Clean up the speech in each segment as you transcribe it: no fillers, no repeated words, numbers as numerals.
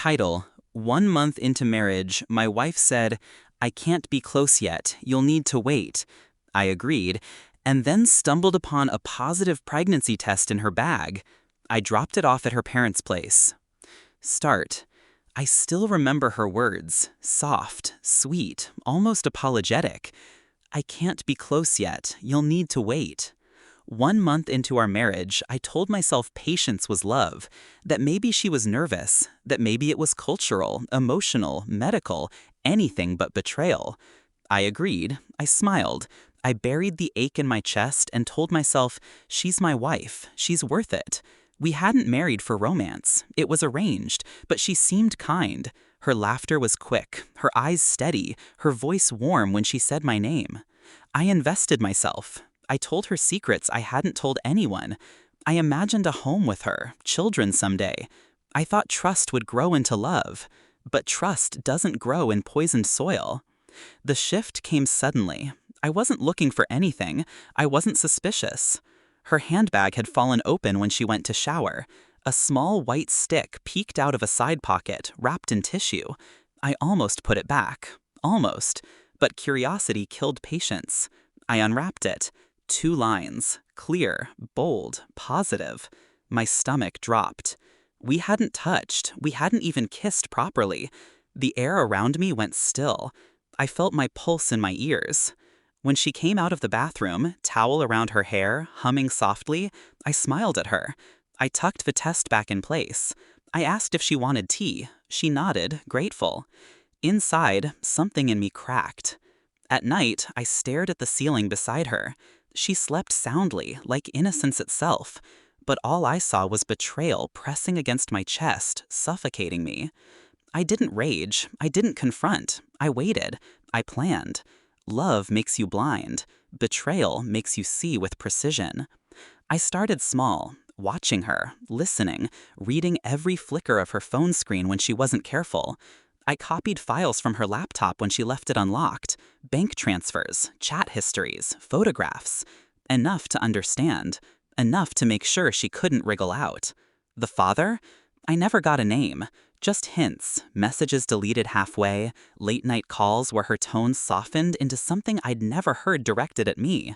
Title: 1 month into marriage, my wife said, "I can't be close yet, you'll need to wait." I agreed, and then stumbled upon a positive pregnancy test in her bag. I dropped it off at her parents' place. Start. I still remember her words, soft, sweet, almost apologetic. "I can't be close yet, you'll need to wait." 1 month into our marriage, I told myself patience was love, that maybe she was nervous, that maybe it was cultural, emotional, medical, anything but betrayal. I agreed, I smiled, I buried the ache in my chest and told myself, she's my wife, she's worth it. We hadn't married for romance, it was arranged, but she seemed kind. Her laughter was quick, her eyes steady, her voice warm when she said my name. I invested myself. I told her secrets I hadn't told anyone. I imagined a home with her, children someday. I thought trust would grow into love. But trust doesn't grow in poisoned soil. The shift came suddenly. I wasn't looking for anything. I wasn't suspicious. Her handbag had fallen open when she went to shower. A small white stick peeked out of a side pocket, wrapped in tissue. I almost put it back. Almost. But curiosity killed patience. I unwrapped it. 2 lines, clear, bold, positive. My stomach dropped. We hadn't touched, we hadn't even kissed properly. The air around me went still. I felt my pulse in my ears. When she came out of the bathroom, towel around her hair, humming softly, I smiled at her. I tucked the test back in place. I asked if she wanted tea. She nodded, grateful. Inside, something in me cracked. At night, I stared at the ceiling beside her. She slept soundly, like innocence itself, but all I saw was betrayal pressing against my chest, suffocating me. I didn't rage, I didn't confront, I waited, I planned. Love makes you blind, betrayal makes you see with precision. I started small, watching her, listening, reading every flicker of her phone screen when she wasn't careful. I copied files from her laptop when she left it unlocked, bank transfers, chat histories, photographs. Enough to understand, enough to make sure she couldn't wriggle out. The father? I never got a name, just hints, messages deleted halfway, late-night calls where her tone softened into something I'd never heard directed at me.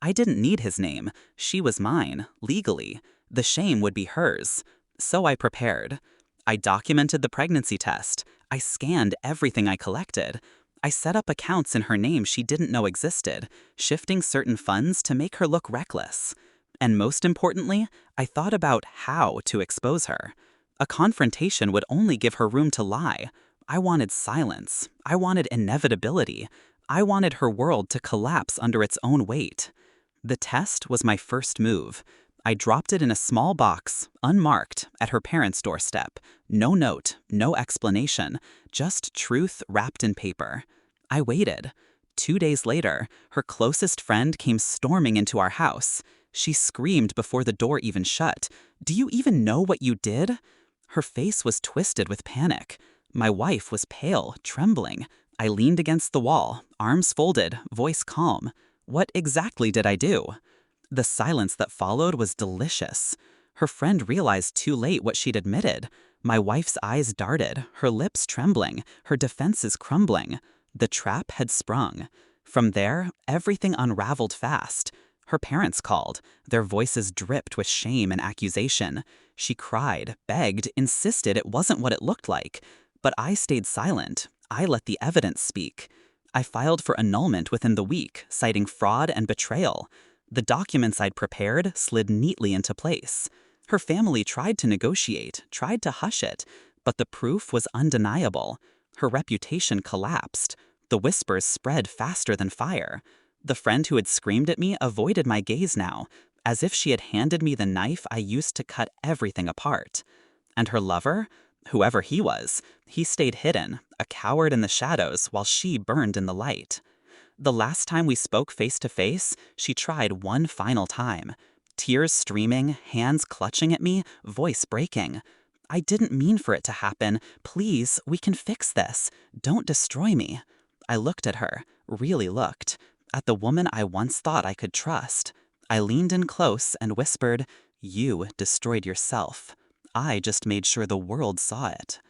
I didn't need his name, she was mine, legally. The shame would be hers. So I prepared. I documented the pregnancy test. I scanned everything I collected. I set up accounts in her name she didn't know existed, shifting certain funds to make her look reckless. And most importantly, I thought about how to expose her. A confrontation would only give her room to lie. I wanted silence. I wanted inevitability. I wanted her world to collapse under its own weight. The test was my first move. I dropped it in a small box, unmarked, at her parents' doorstep. No note, no explanation, just truth wrapped in paper. I waited. 2 days later, her closest friend came storming into our house. She screamed before the door even shut. "Do you even know what you did?" Her face was twisted with panic. My wife was pale, trembling. I leaned against the wall, arms folded, voice calm. What exactly did I do? The silence that followed was delicious. Her friend realized too late what she'd admitted. My wife's eyes darted, her lips trembling, her defenses crumbling. The trap had sprung. From there, everything unraveled fast. Her parents called. Their voices dripped with shame and accusation. She cried, begged, insisted it wasn't what it looked like. But I stayed silent. I let the evidence speak. I filed for annulment within the week, citing fraud and betrayal. The documents I'd prepared slid neatly into place. Her family tried to negotiate, tried to hush it, but the proof was undeniable. Her reputation collapsed. The whispers spread faster than fire. The friend who had screamed at me avoided my gaze now, as if she had handed me the knife I used to cut everything apart. And her lover? Whoever he was, he stayed hidden, a coward in the shadows while she burned in the light. The last time we spoke face to face, she tried one final time. Tears streaming, hands clutching at me, voice breaking. "I didn't mean for it to happen. Please, we can fix this. Don't destroy me." I looked at her, really looked, at the woman I once thought I could trust. I leaned in close and whispered, "You destroyed yourself. I just made sure the world saw it."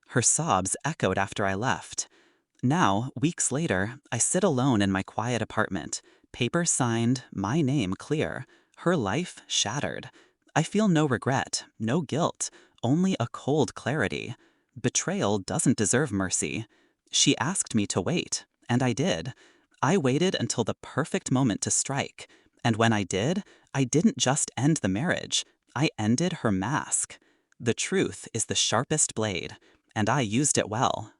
Her sobs echoed after I left. Now, weeks later, I sit alone in my quiet apartment, paper signed, my name clear, her life shattered. I feel no regret, no guilt, only a cold clarity. Betrayal doesn't deserve mercy. She asked me to wait, and I did. I waited until the perfect moment to strike, and when I did, I didn't just end the marriage, I ended her mask. The truth is the sharpest blade, and I used it well.